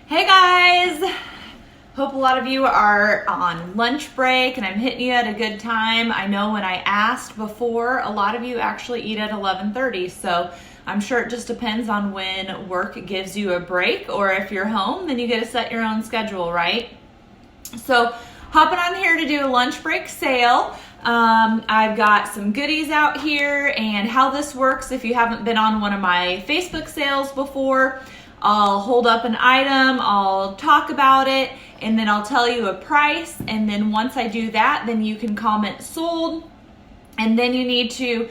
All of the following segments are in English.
Hey guys! Hope a lot of you are on lunch break and I'm hitting you at a good time. I know when I asked before, a lot of you actually eat at 11:30, so I'm sure it just depends on when work gives you a break, or if you're home, then you get to set your own schedule, right? So hopping on here to do a lunch break sale. I've got some goodies out here, and how this works, if you haven't been on one of my Facebook sales before, I'll hold up an item, I'll talk about it, and then I'll tell you a price, and then once I do that, then you can comment sold, and then you need to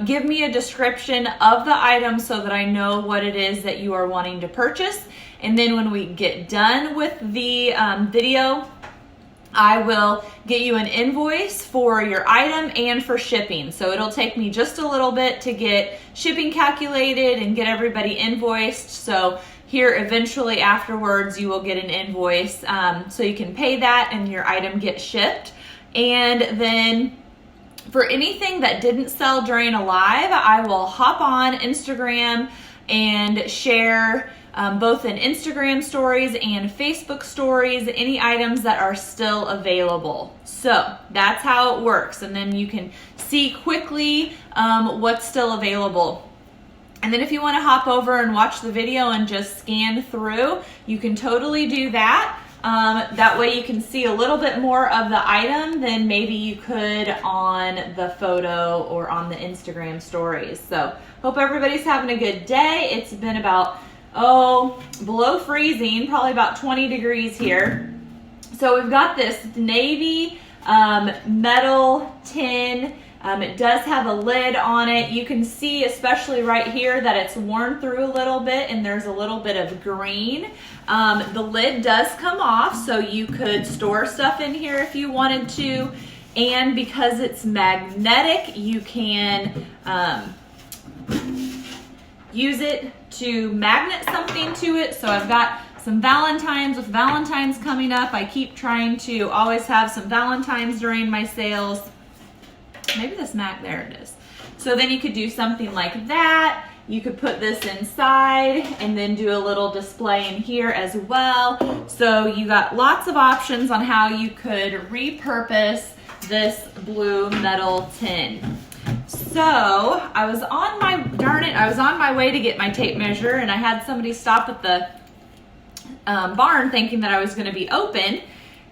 give me a description of the item so that I know what it is that you are wanting to purchase. And then when we get done with the video, I will get you an invoice for your item and for shipping. So it'll take me just a little bit to get shipping calculated and get everybody invoiced. So here eventually afterwards you will get an invoice so you can pay that and your item gets shipped. And then for anything that didn't sell during a live, I will hop on Instagram and share both in Instagram stories and Facebook stories, any items that are still available. So that's how it works. And then you can see quickly what's still available. And then if you want to hop over and watch the video and just scan through, you can totally do that. That way you can see a little bit more of the item than maybe you could on the photo or on the Instagram stories. So hope everybody's having a good day. It's been about below freezing, probably about 20 degrees here. So we've got this navy metal tin. It does have a lid on it. You can see, especially right here, that it's worn through a little bit and there's a little bit of green. The lid does come off, so you could store stuff in here if you wanted to. And because it's magnetic, you can use it to magnet something to it. So I've got some Valentines. With Valentine's coming up, I keep trying to always have some Valentines during my sales. Maybe this there it is. So then you could do something like that. You could put this inside and then do a little display in here as well. So you got lots of options on how you could repurpose this blue metal tin. So I was on my way to get my tape measure, and I had somebody stop at the barn thinking that I was going to be open,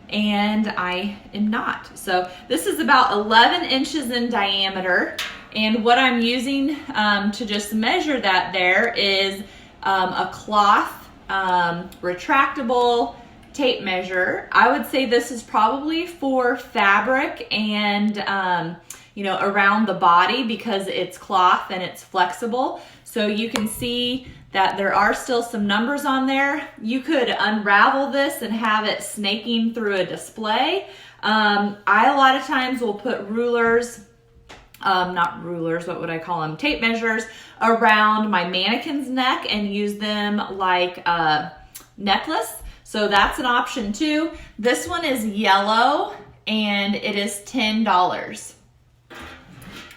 and I am not. So this is about 11 inches in diameter, and what I'm using to just measure that there is a cloth retractable tape measure. I would say this is probably for fabric and around the body, because it's cloth and it's flexible. So you can see that there are still some numbers on there. You could unravel this and have it snaking through a display. I a lot of times will put rulers, not rulers, what would I call them? Tape measures around my mannequin's neck and use them like a necklace. So that's an option too. This one is yellow and it is $10.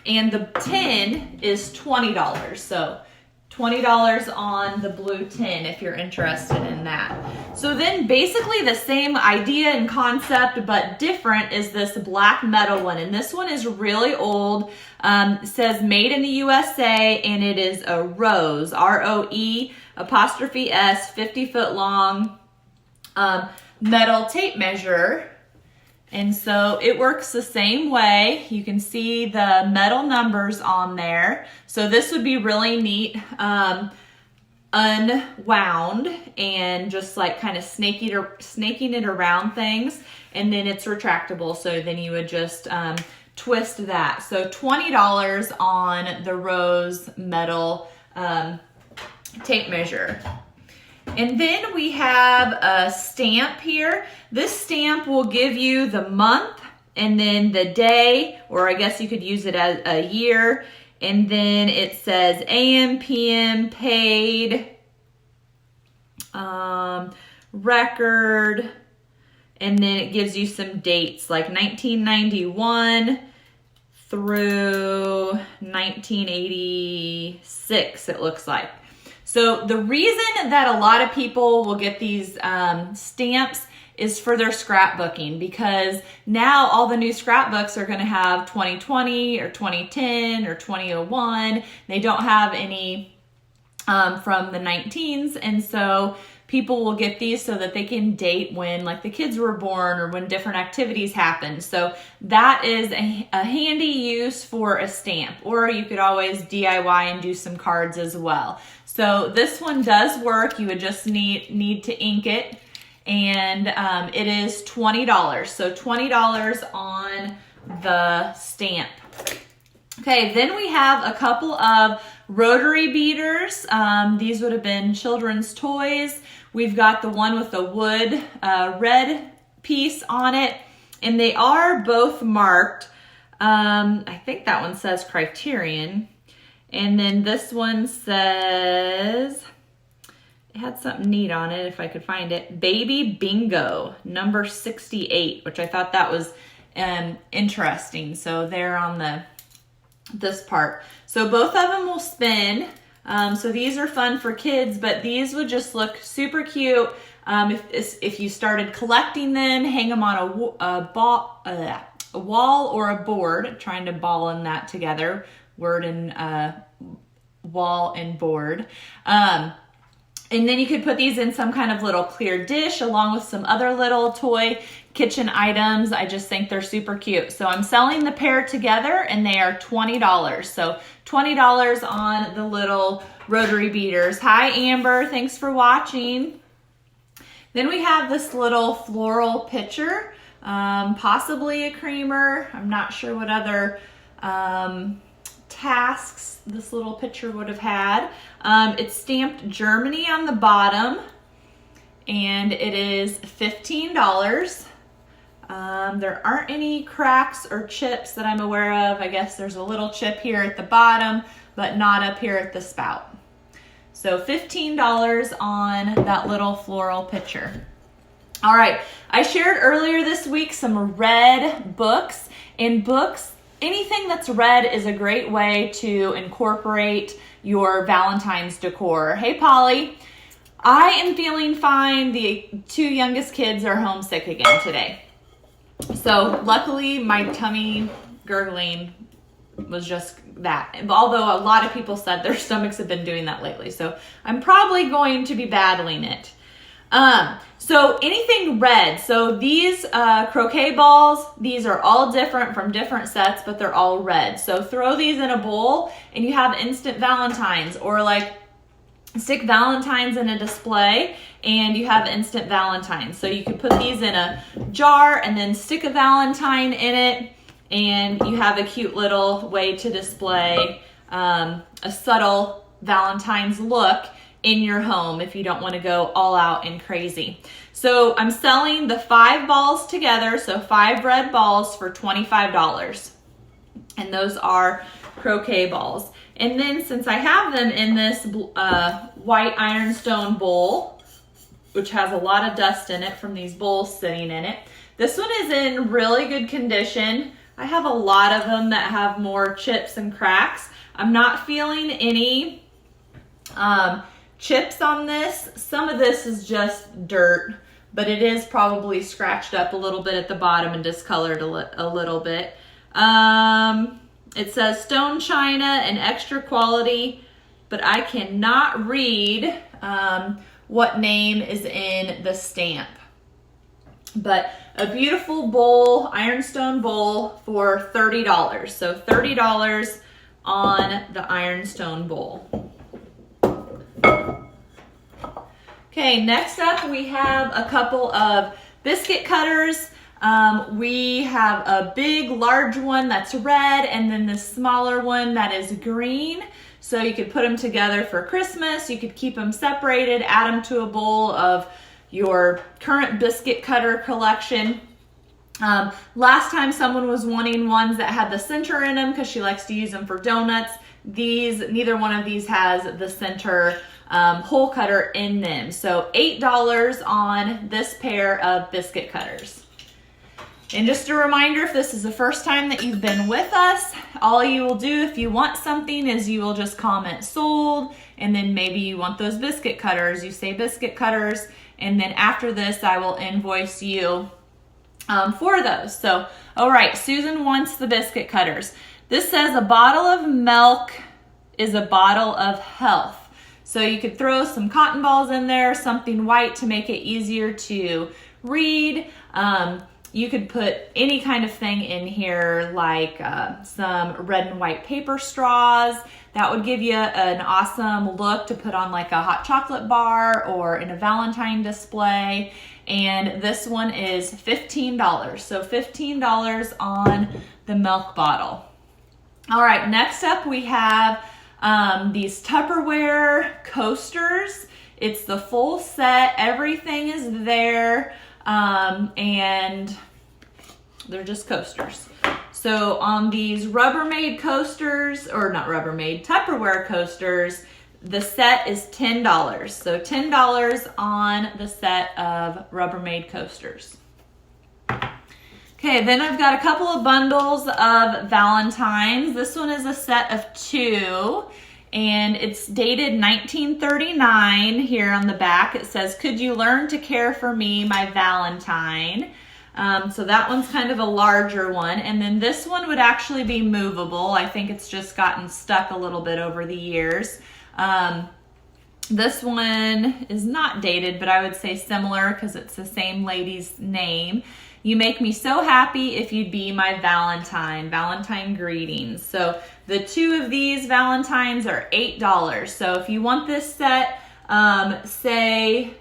And the tin is $20. So $20 on the blue tin if you're interested in that. So then basically the same idea and concept but different is this black metal one. And this one is really old. It says made in the USA, and it is a rose, R-O-E apostrophe S, 50-foot long metal tape measure. And so it works the same way. You can see the metal numbers on there. So this would be really neat, unwound and just like kind of snaking it around things. And then it's retractable. So then you would just twist that. So $20 on the rose metal tape measure. And then we have a stamp here. This stamp will give you the month and then the day, or I guess you could use it as a year. And then it says AM, PM, paid, record, and then it gives you some dates like 1991 through 1986, it looks like. So the reason that a lot of people will get these stamps is for their scrapbooking, because now all the new scrapbooks are going to have 2020 or 2010 or 2001. They don't have any from the 19s, and so people will get these so that they can date when like the kids were born or when different activities happened. So that is a handy use for a stamp, or you could always DIY and do some cards as well. So this one does work. You would just need to ink it, and it is $20. So $20 on the stamp. Okay, then we have a couple of rotary beaters. These would have been children's toys. We've got the one with the wood red piece on it, and they are both marked. I think that one says Criterion, and then this one says, it had something neat on it if I could find it, Baby Bingo number 68, which I thought that was interesting. So they're on this part. So both of them will spin. So these are fun for kids, but these would just look super cute if you started collecting them, hang them on a wall or a board, trying to ball in that together, word and wall and board. And then you could put these in some kind of little clear dish along with some other little toy kitchen items. I just think they're super cute. So I'm selling the pair together, and they are $20. So $20 on the little rotary beaters. Hi, Amber. Thanks for watching. Then we have this little floral pitcher, possibly a creamer. I'm not sure what other tasks this little pitcher would have had. It's stamped Germany on the bottom, and it is $15. There aren't any cracks or chips that I'm aware of. I guess there's a little chip here at the bottom, but not up here at the spout. So $15 on that little floral pitcher. All right, I shared earlier this week some red books, and anything that's red is a great way to incorporate your Valentine's decor. Hey, Polly. I am feeling fine. The two youngest kids are homesick again today. So luckily my tummy gurgling was just that. Although a lot of people said their stomachs have been doing that lately. So I'm probably going to be battling it. So anything red. So these croquet balls, these are all different from different sets, but they're all red. So throw these in a bowl and you have instant Valentines, or like stick Valentines in a display and you have instant Valentines. So you could put these in a jar and then stick a Valentine in it, and you have a cute little way to display a subtle Valentine's look in your home if you don't want to go all out and crazy. So I'm selling the 5 balls together, so 5 red balls for $25. And those are croquet balls. And then since I have them in this white ironstone bowl, which has a lot of dust in it from these bowls sitting in it, this one is in really good condition. I have a lot of them that have more chips and cracks. I'm not feeling any chips on this. Some of this is just dirt, but it is probably scratched up a little bit at the bottom and discolored a little bit. It says stone china and extra quality, but I cannot read what name is in the stamp. But a beautiful bowl, ironstone bowl for $30. So $30 on the ironstone bowl. Okay, next up we have a couple of biscuit cutters. We have a big, large one that's red, and then the smaller one that is green. So you could put them together for Christmas. You could keep them separated, add them to a bowl of your current biscuit cutter collection. Last time someone was wanting ones that had the center in them because she likes to use them for donuts. Neither one of these has the center hole cutter in them. So $8 on this pair of biscuit cutters. And just a reminder, if this is the first time that you've been with us, all you will do if you want something is you will just comment sold, and then maybe you want those biscuit cutters, you say biscuit cutters, and then after this I will invoice you for those. So, all right, Susan wants the biscuit cutters. This says a bottle of milk is a bottle of health. So you could throw some cotton balls in there, something white to make it easier to read. You could put any kind of thing in here, like some red and white paper straws. That would give you an awesome look to put on like a hot chocolate bar or in a Valentine display. And this one is $15. So $15 on the milk bottle. All right, next up we have these Tupperware coasters. It's the full set. Everything is there. And they're just coasters. So on these Rubbermaid coasters, or not Rubbermaid, Tupperware coasters, the set is $10. So $10 on the set of Rubbermaid coasters. Okay, then I've got a couple of bundles of Valentines. This one is a set of 2. And it's dated 1939 here on the back. It says, "Could you learn to care for me, my Valentine?" So that one's kind of a larger one. And then this one would actually be movable. I think it's just gotten stuck a little bit over the years. This one is not dated, but I would say similar because it's the same lady's name. "You make me so happy if you'd be my Valentine." Valentine greetings. So the 2 of these Valentines are $8. So if you want this set, say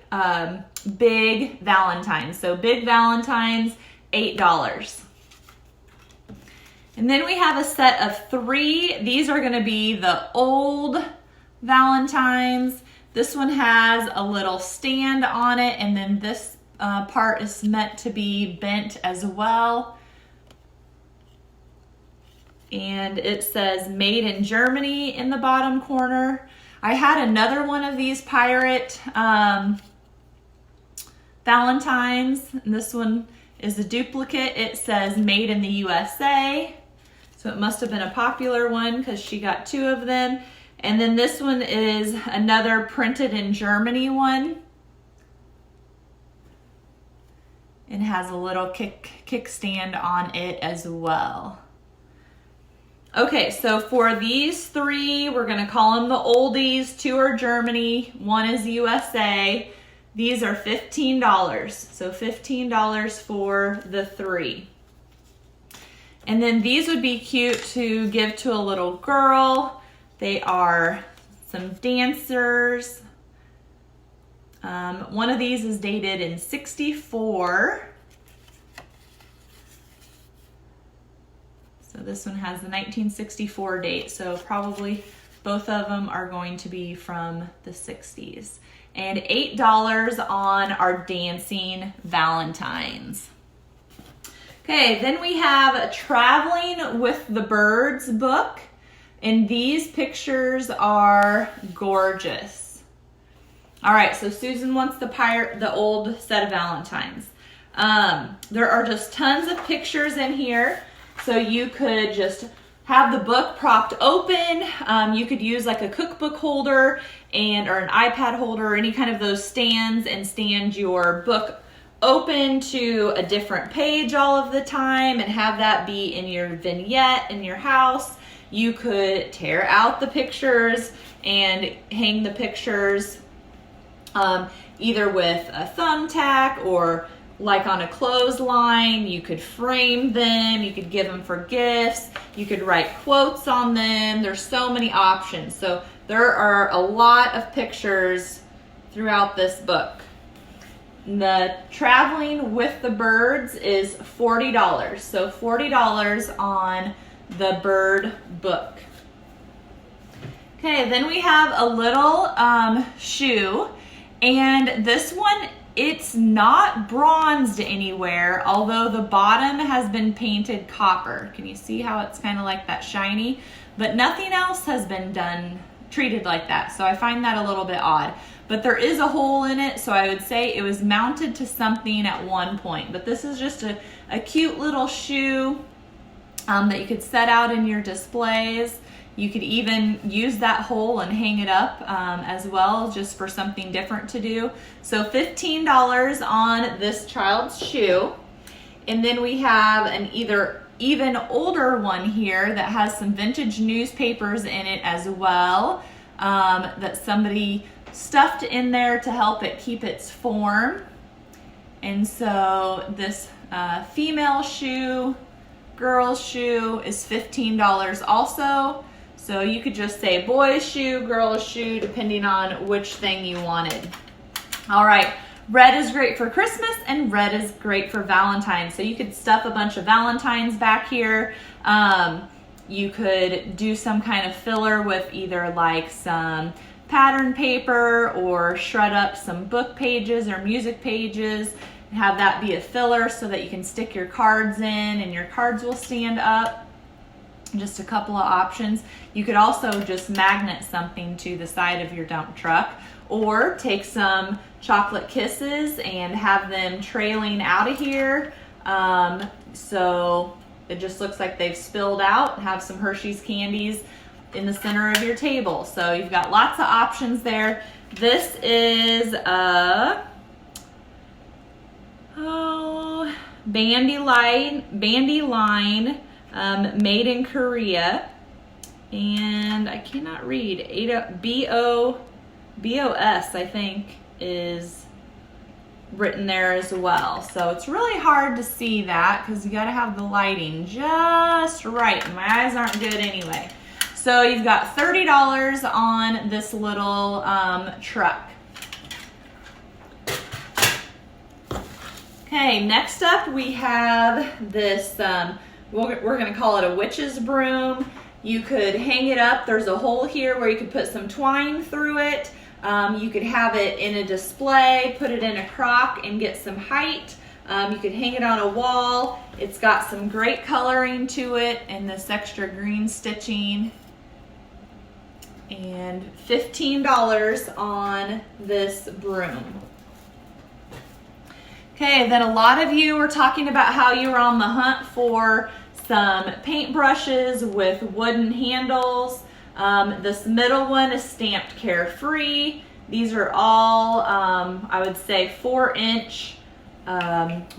big Valentines. So big Valentines, $8. And then we have a set of 3. These are going to be the old Valentines. This one has a little stand on it, and then this part is meant to be bent as well. And it says made in Germany in the bottom corner. I had another one of these pirate Valentines, and this one is a duplicate. It says made in the USA. So it must have been a popular one because she got 2 of them. And then this one is another printed in Germany one. It has a little kickstand on it as well. Okay, so for these 3, we're going to call them the oldies. 2 are Germany, 1 is USA. These are $15. So $15 for the 3. And then these would be cute to give to a little girl. They are some dancers. One of these is dated in 64. So this one has the 1964 date. So probably both of them are going to be from the 60s. And $8 on our dancing Valentines. Okay, then we have Traveling with the Birds book. And these pictures are gorgeous. All right, so Susan wants the old set of Valentines. There are just tons of pictures in here. So you could just have the book propped open. You could use like a cookbook holder or an iPad holder or any kind of those stands and stand your book open to a different page all of the time and have that be in your vignette in your house. You could tear out the pictures and hang the pictures either with a thumbtack or like on a clothesline. You could frame them, you could give them for gifts, you could write quotes on them. There's so many options. So there are a lot of pictures throughout this book. The Traveling with the Birds is $40. So $40 on the bird book. Okay, then we have a little shoe, and this one, it's not bronzed anywhere, although the bottom has been painted copper. Can you see how it's kind of like that shiny? But nothing else has been treated like that, so I find that a little bit odd. but there is a hole in it, so I would say it was mounted to something at one point. But this is just a cute little shoe that you could set out in your displays. You could even use that hole and hang it up as well, just for something different to do. So $15 on this child's shoe. And then we have an even older one here that has some vintage newspapers in it as well, that somebody stuffed in there to help it keep its form. And so this female shoe, girl's shoe is $15 also. So you could just say boy's shoe, girl's shoe, depending on which thing you wanted. All right, red is great for Christmas and red is great for Valentine's. So you could stuff a bunch of Valentines back here. You could do some kind of filler with either like some pattern paper or shred up some book pages or music pages and have that be a filler so that you can stick your cards in and your cards will stand up. Just a couple of options. You could also just magnet something to the side of your dump truck, or take some chocolate kisses and have them trailing out of here. So it just looks like they've spilled out. Have some Hershey's candies in the center of your table. So you've got lots of options there. This is a bandy line. Made in Korea, and I cannot read. BOS, I think, is written there as well. So it's really hard to see that because you got to have the lighting just right. And my eyes aren't good anyway. So you've got $30 on this little truck. Okay, next up we have this. We're going to call it a witch's broom. You could hang it up. There's a hole here where you could put some twine through it. You could have it in a display, put it in a crock and get some height. You could hang it on a wall. It's got some great coloring to it and this extra green stitching. And $15 on this broom. Okay, then a lot of you were talking about how you were on the hunt for some paintbrushes with wooden handles. This middle one is stamped Carefree. These are all, I would say 4-inch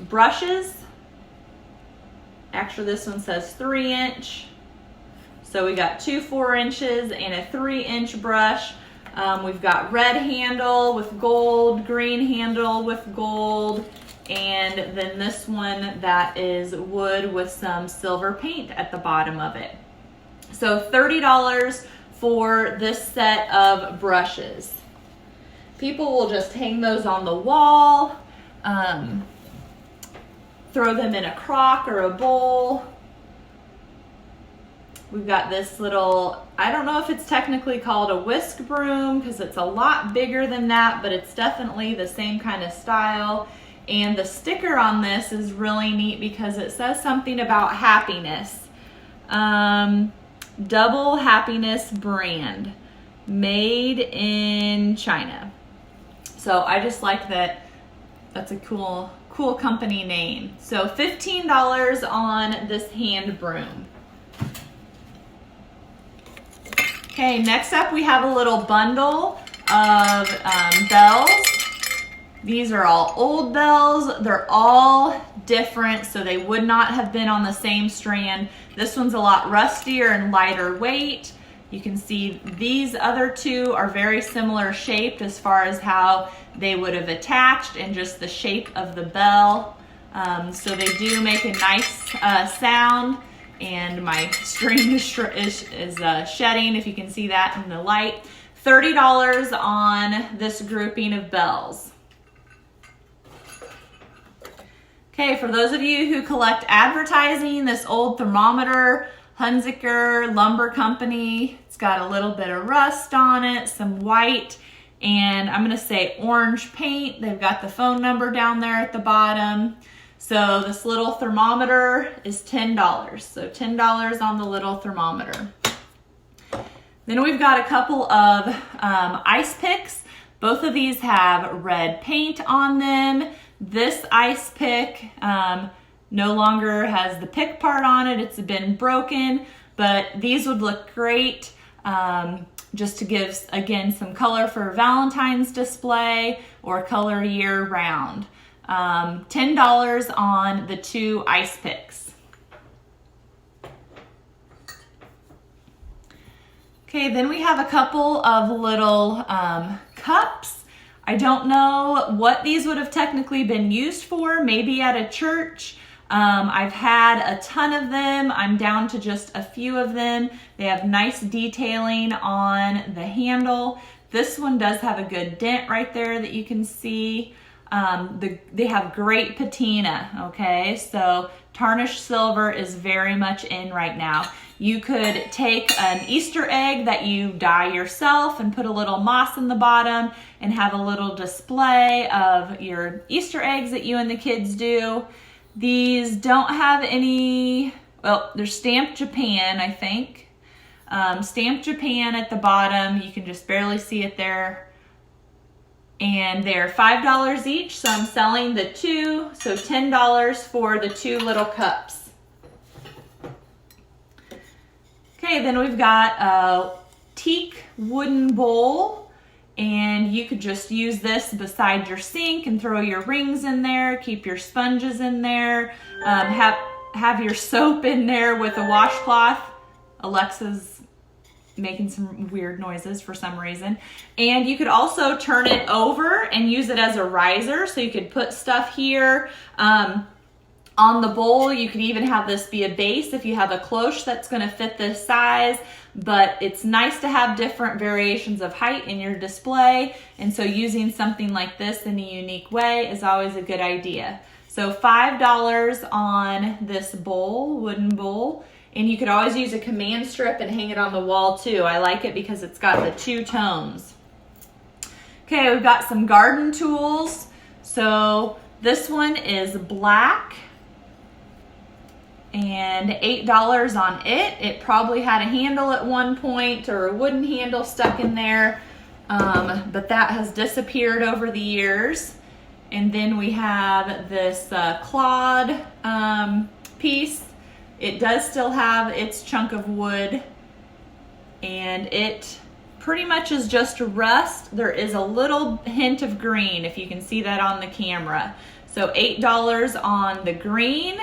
brushes. Actually, this one says 3-inch. So we got two 4 inches and a 3-inch brush. We've got red handle with gold, green handle with gold, and then this one that is wood with some silver paint at the bottom of it. So $30 for this set of brushes. People will just hang those on the wall, throw them in a crock or a bowl. We've got this little, I don't know if it's technically called a whisk broom because it's a lot bigger than that, but it's definitely the same kind of style. And the sticker on this is really neat because it says something about happiness. Double Happiness brand, made in China. So I just like that. That's a cool company name. So $15 on this hand broom. Okay, next up we have a little bundle of bells. These are all old bells. They're all different, so they would not have been on the same strand. This one's a lot rustier and lighter weight. You can see these other two are very similar shaped as far as how they would have attached and just the shape of the bell. So they do make a nice sound, and my string is shedding, if you can see that in the light. $30 on this grouping of bells. Okay, for those of you who collect advertising, this old thermometer, Hunziker Lumber Company, it's got a little bit of rust on it, some white, and I'm gonna say orange paint. They've got the phone number down there at the bottom. So this little thermometer is $10. So $10 on the little thermometer. Then we've got a couple of ice picks. Both of these have red paint on them. This ice pick no longer has the pick part on it. It's been broken, but these would look great just to give, again, some color for Valentine's display or color year round. $10 on the 2 ice picks. Okay, then we have a couple of little cups. I don't know what these would have technically been used for, maybe at a church. I've had a ton of them. I'm down to just a few of them. They have nice detailing on the handle. This one does have a good dent right there that you can see. They have great patina, okay? So tarnished silver is very much in right now. You could take an Easter egg that you dye yourself and put a little moss in the bottom and have a little display of your Easter eggs that you and the kids do. These don't have any, well, they're stamped Japan, I think. Stamped Japan at the bottom. You can just barely see it there. And they're $5 each, so I'm selling the 2, so $10 for the 2 little cups. Okay, then we've got a teak wooden bowl, and you could just use this beside your sink and throw your rings in there, keep your sponges in there, have your soap in there with a washcloth. Alexa's making some weird noises for some reason. And you could also turn it over and use it as a riser, so you could put stuff here on the bowl. You could even have this be a base if you have a cloche that's going to fit this size, but it's nice to have different variations of height in your display, and so using something like this in a unique way is always a good idea. So $5 on this bowl, wooden bowl. And you could always use a command strip and hang it on the wall too. I like it because it's got the 2 tones. Okay, we've got some garden tools. So this one is black and $8 on it. It probably had a handle at one point or a wooden handle stuck in there, but that has disappeared over the years. And then we have this clawed piece. It does still have its chunk of wood, and it pretty much is just rust. There is a little hint of green, if you can see that on the camera. So $8 on the green.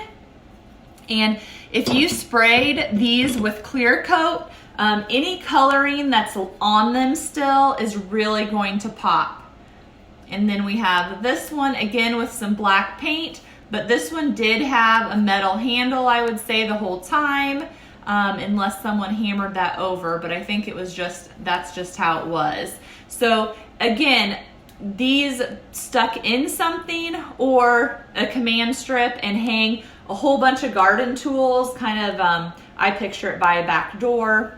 And if you sprayed these with clear coat, any coloring that's on them still is really going to pop. And then we have this one again with some black paint. But this one did have a metal handle, I would say, the whole time, unless someone hammered that over. But I think it was that's just how it was. So again, these stuck in something or a command strip and hang a whole bunch of garden tools, kind of, I picture it by a back door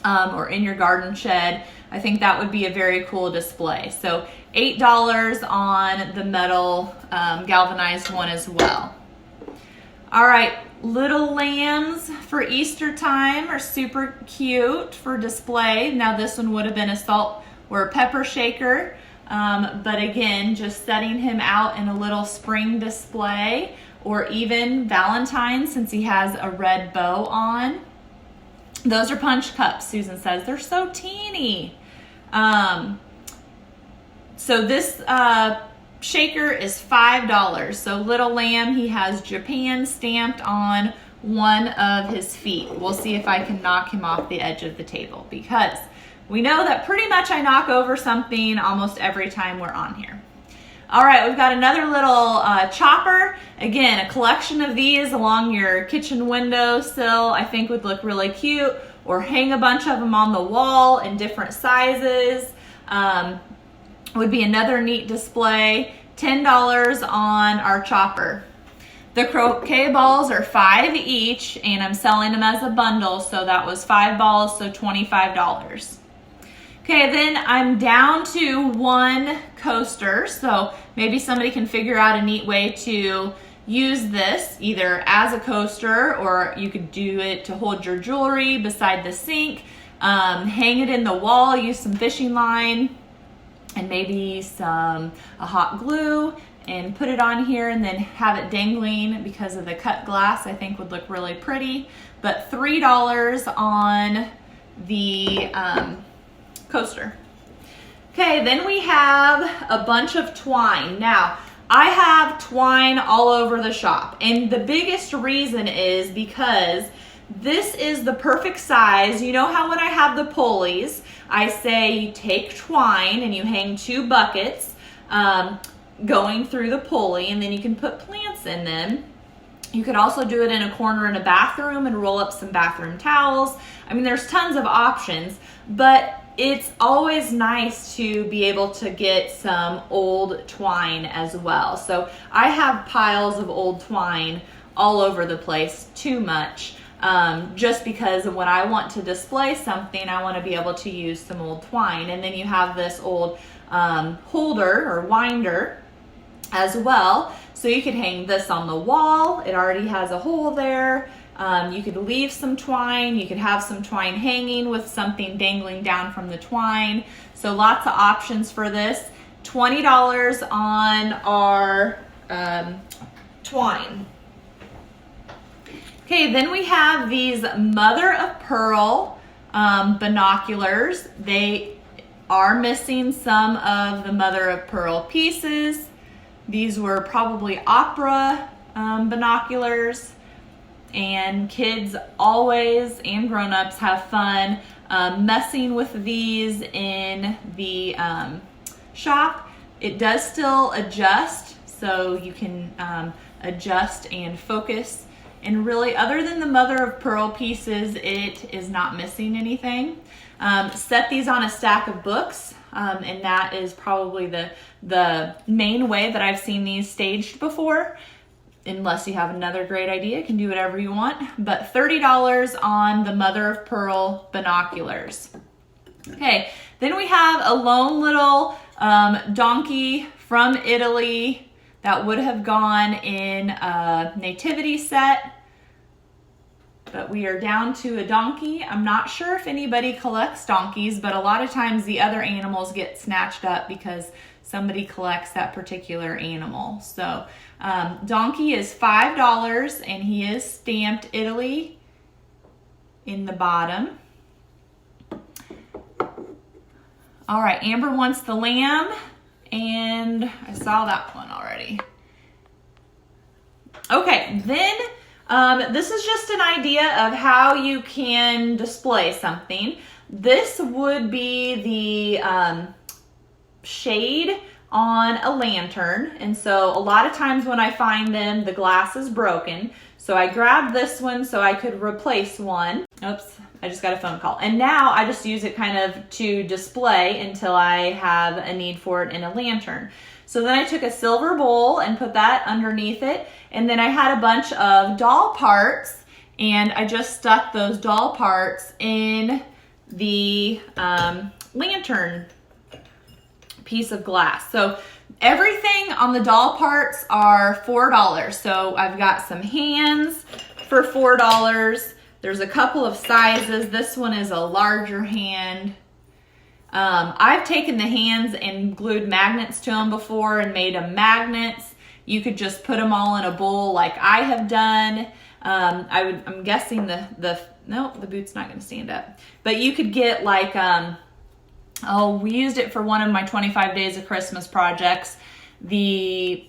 or in your garden shed. I think that would be a very cool display. So $8 on the metal galvanized one as well. All right, little lambs for Easter time are super cute for display. Now this one would have been a salt or a pepper shaker, but again, just setting him out in a little spring display, or even Valentine's since he has a red bow on. Those are punch cups, Susan says. They're so teeny. So this shaker is $5. So little lamb, he has Japan stamped on one of his feet. We'll see if I can knock him off the edge of the table, because we know that pretty much I knock over something almost every time we're on here. All right, we've got another little chopper. Again, a collection of these along your kitchen windowsill I think would look really cute, or hang a bunch of them on the wall in different sizes. Would be another neat display. $10 on our chopper. The croquet balls are $5 each, and I'm selling them as a bundle, so that was 5 balls, so $25. Okay, then I'm down to 1 coaster, so maybe somebody can figure out a neat way to use this either as a coaster, or you could do it to hold your jewelry beside the sink, hang it in the wall, use some fishing line. and maybe a hot glue and put it on here and then have it dangling because of the cut glass, I think would look really pretty. But $3 on the coaster. Okay, then we have a bunch of twine. Now, I have twine all over the shop, and the biggest reason is because this is the perfect size. You know how when I have the pulleys, I say you take twine and you hang 2 buckets going through the pulley, and then you can put plants in them. You could also do it in a corner in a bathroom and roll up some bathroom towels. I mean, there's tons of options, but it's always nice to be able to get some old twine as well. So I have piles of old twine all over the place, too much, just because when I want to display something, I want to be able to use some old twine. And then you have this old holder or winder as well. So you could hang this on the wall. It already has a hole there. You could leave some twine. You could have some twine hanging with something dangling down from the twine. So lots of options for this. $20 on our twine. Okay, then we have these mother of pearl binoculars. They are missing some of the mother of pearl pieces. These were probably opera binoculars. And kids always, and grown-ups, have fun messing with these in the shop. It does still adjust, so you can adjust and focus. And really, other than the mother of pearl pieces, it is not missing anything. Set these on a stack of books, and that is probably the main way that I've seen these staged before. Unless you have another great idea, you can do whatever you want. But $30 on the mother of pearl binoculars. Okay, then we have a lone little donkey from Italy that would have gone in a nativity set. But we are down to a donkey. I'm not sure if anybody collects donkeys, but a lot of times the other animals get snatched up because somebody collects that particular animal. So donkey is $5, and he is stamped Italy in the bottom. All right, Amber wants the lamb, and I saw that one already. Okay, then this is just an idea of how you can display something. This would be the shade on a lantern, and so a lot of times when I find them, the glass is broken. So I grabbed this one so I could replace one. Oops, I just got a phone call. And now I just use it kind of to display until I have a need for it in a lantern. So then I took a silver bowl and put that underneath it, and then I had a bunch of doll parts, and I just stuck those doll parts in the lantern piece of glass. So everything on the doll parts are $4. So I've got some hands for $4. There's a couple of sizes. This one is a larger hand. I've taken the hands and glued magnets to them before and made them magnets. You could just put them all in a bowl like I have done. I'm guessing the boot's not going to stand up. But you could get like we used it for one of my 25 Days of Christmas projects. The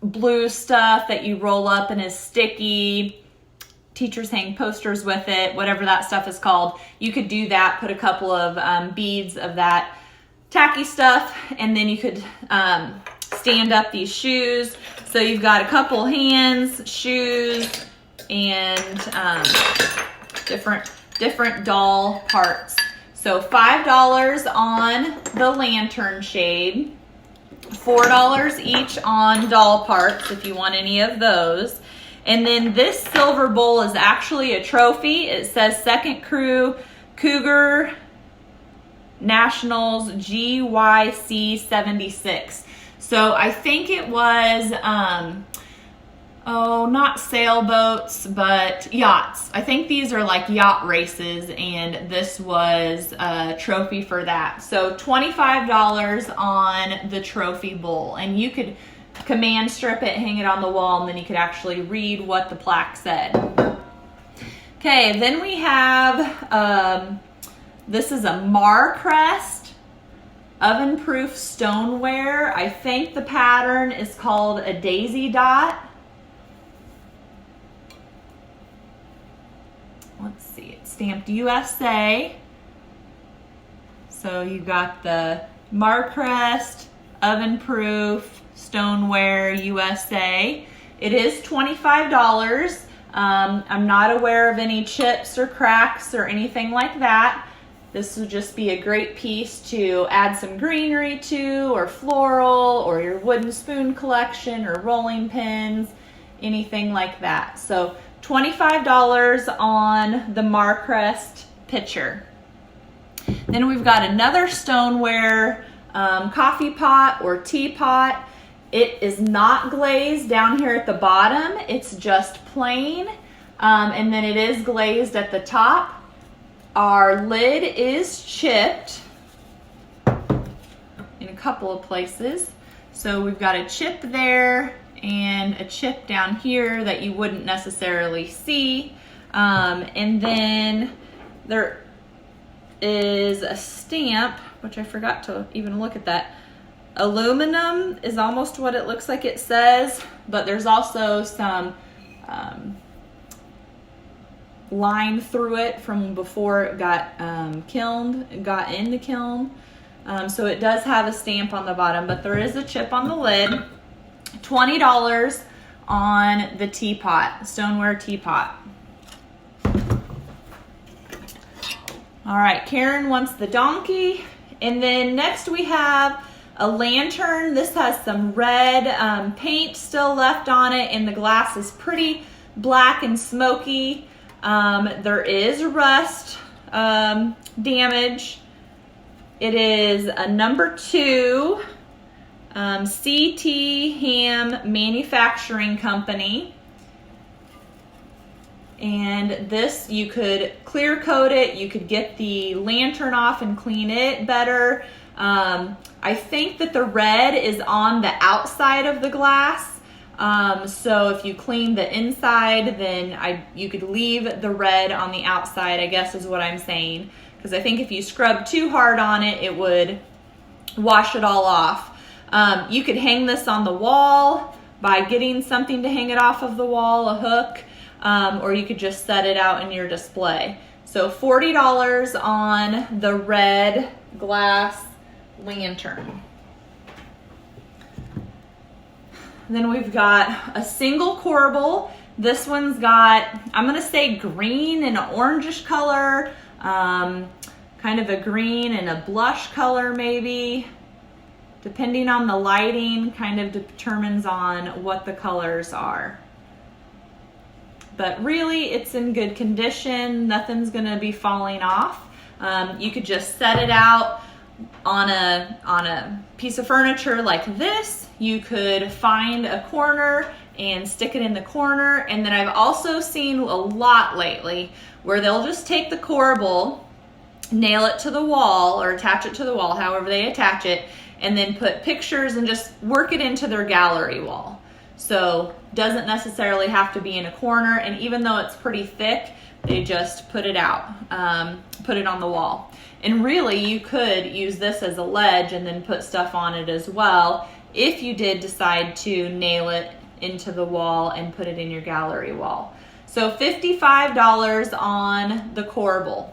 blue stuff that you roll up and is sticky. Teachers hang posters with it, whatever that stuff is called. You could do that, put a couple of beads of that tacky stuff, and then you could stand up these shoes. So you've got a couple hands, shoes, and different doll parts. So $5 on the lantern shade, $4 each on doll parts if you want any of those. And then this silver bowl is actually a trophy. It says Second Crew Cougar Nationals GYC 76. So I think it was oh, not sailboats, but yachts. I think these are like yacht races, and this was a trophy for that. So $25 on the trophy bowl, and you could command strip it, hang it on the wall, and then you could actually read what the plaque said. Okay, then we have, this is a Marcrest oven-proof stoneware. I think the pattern is called a daisy dot. Let's see, it's stamped USA. So you got the Marcrest oven-proof stoneware USA. It is $25. I'm not aware of any chips or cracks or anything like that. This would just be a great piece to add some greenery to, or floral, or your wooden spoon collection, or rolling pins, anything like that. So $25 on the Marcrest pitcher. Then we've got another stoneware coffee pot or teapot. It is not glazed down here at the bottom. It's just plain, and then it is glazed at the top. Our lid is chipped in a couple of places. So we've got a chip there and a chip down here that you wouldn't necessarily see. And then there is a stamp, which I forgot to even look at that. Aluminum is almost what it looks like it says, but there's also some line through it from before it got got in the kiln. So it does have a stamp on the bottom, but there is a chip on the lid. $20 on the teapot, stoneware teapot. All right, Karen wants the donkey. And then next we have a lantern. This has some red paint still left on it, and the glass is pretty black and smoky. There is rust damage. It is a number 2 CT Ham Manufacturing Company. And this, you could clear coat it, you could get the lantern off and clean it better. I think that the red is on the outside of the glass. So if you clean the inside, then you could leave the red on the outside, I guess is what I'm saying. Because I think if you scrub too hard on it, it would wash it all off. You could hang this on the wall by getting something to hang it off of the wall, a hook, or you could just set it out in your display. So $40 on the red glass lantern. Then we've got a single corbel. This one's got, I'm gonna say green and an orangish color, kind of a green and a blush color maybe. Depending on the lighting, kind of determines on what the colors are. But really, it's in good condition. Nothing's gonna be falling off. You could just set it out on a piece of furniture like this. You could find a corner and stick it in the corner. And then I've also seen a lot lately where they'll just take the corbel, nail it to the wall or attach it to the wall, however they attach it, and then put pictures and just work it into their gallery wall. So doesn't necessarily have to be in a corner, and even though it's pretty thick, they just put it out, put it on the wall. And really, you could use this as a ledge and then put stuff on it as well if you did decide to nail it into the wall and put it in your gallery wall. So $55 on the corbel.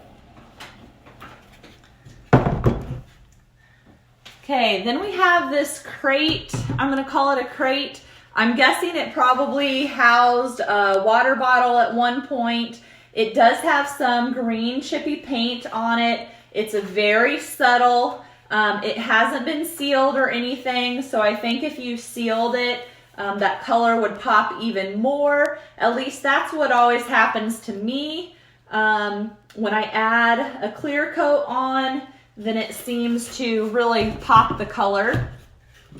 Okay, then we have this crate. I'm gonna call it a crate. I'm guessing it probably housed a water bottle at one point. It does have some green chippy paint on it. It's a very subtle. It hasn't been sealed or anything, so I think if you sealed it, that color would pop even more. At least that's what always happens to me. When I add a clear coat on, then it seems to really pop the color.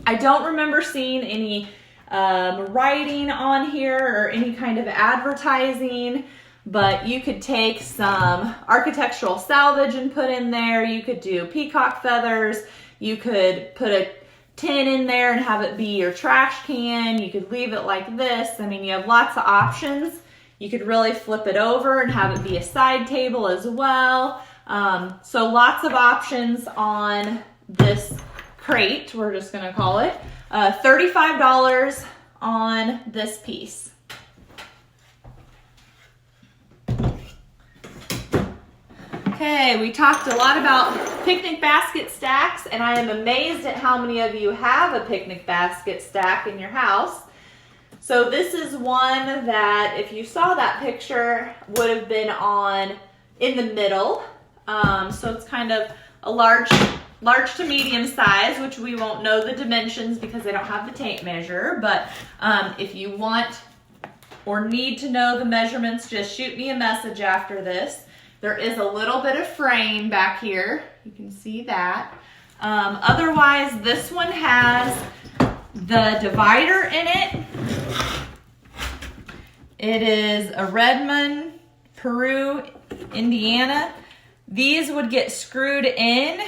I don't remember seeing any writing on here or any kind of advertising, but you could take some architectural salvage and put in there. You could do peacock feathers. You could put a tin in there and have it be your trash can. You could leave it like this. I mean, you have lots of options. You could really flip it over and have it be a side table as well. So lots of options on this crate, we're just gonna call it. $35 on this piece. Okay, we talked a lot about picnic basket stacks, and I am amazed at how many of you have a picnic basket stack in your house. So this is one that, if you saw that picture, would have been in the middle. So it's kind of a large to medium size, which we won't know the dimensions because they don't have the tape measure. But if you want or need to know the measurements, just shoot me a message after this. There is a little bit of frame back here. You can see that. Otherwise, this one has the divider in it. It is a Redmond, Peru, Indiana. These would get screwed in.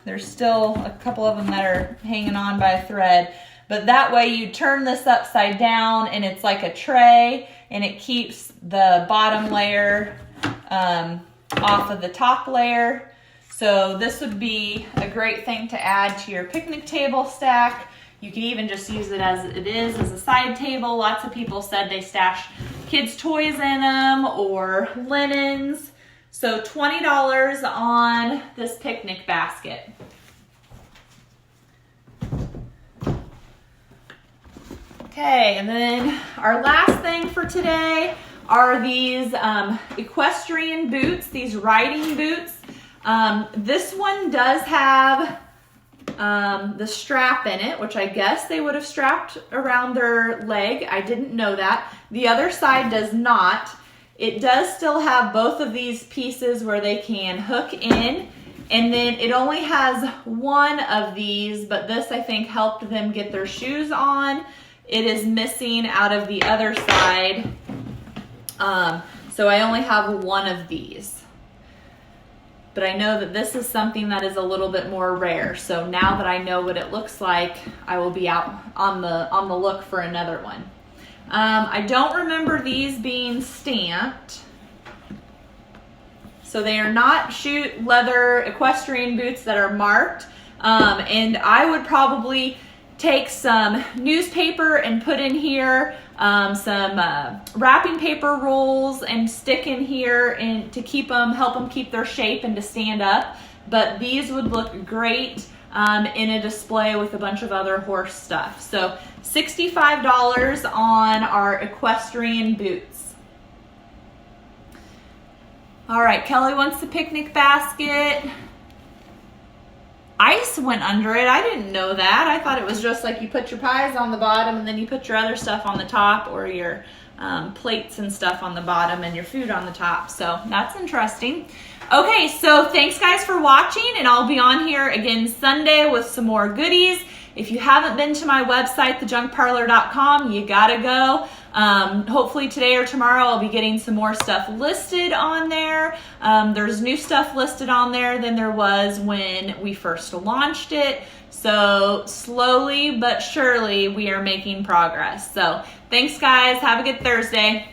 There's still a couple of them that are hanging on by a thread. But that way you turn this upside down and it's like a tray, and it keeps the bottom layer off of the top layer. So this would be a great thing to add to your picnic table stack. You can even just use it as it is, as a side table. Lots of people said they stash kids' toys in them or linens. So $20 on this picnic basket. Okay, and then our last thing for today are these equestrian boots, these riding boots. This one does have the strap in it, which I guess they would have strapped around their leg. I didn't know that. The other side does not. It does still have both of these pieces where they can hook in, and then it only has one of these, but this I think helped them get their shoes on. It is missing out of the other side. So I only have one of these. But I know that this is something that is a little bit more rare. So now that I know what it looks like, I will be out on the look for another one. I don't remember these being stamped. So they are not shoot leather equestrian boots that are marked. And I would probably take some newspaper and put in here some wrapping paper rolls and stick in here and to help them keep their shape and to stand up. But these would look great in a display with a bunch of other horse stuff. So $65 on our equestrian boots. All right, Kelly wants the picnic basket. Ice went under it. I didn't know that. I thought it was just like you put your pies on the bottom and then you put your other stuff on the top, or your plates and stuff on the bottom and your food on the top. So that's interesting. Okay, so thanks guys for watching, and I'll be on here again Sunday with some more goodies. If you haven't been to my website, thejunkparlor.com, you gotta go. Hopefully today or tomorrow I'll be getting some more stuff listed on there. There's new stuff listed on there than there was when we first launched it. So slowly but surely we are making progress. So thanks guys, have a good Thursday.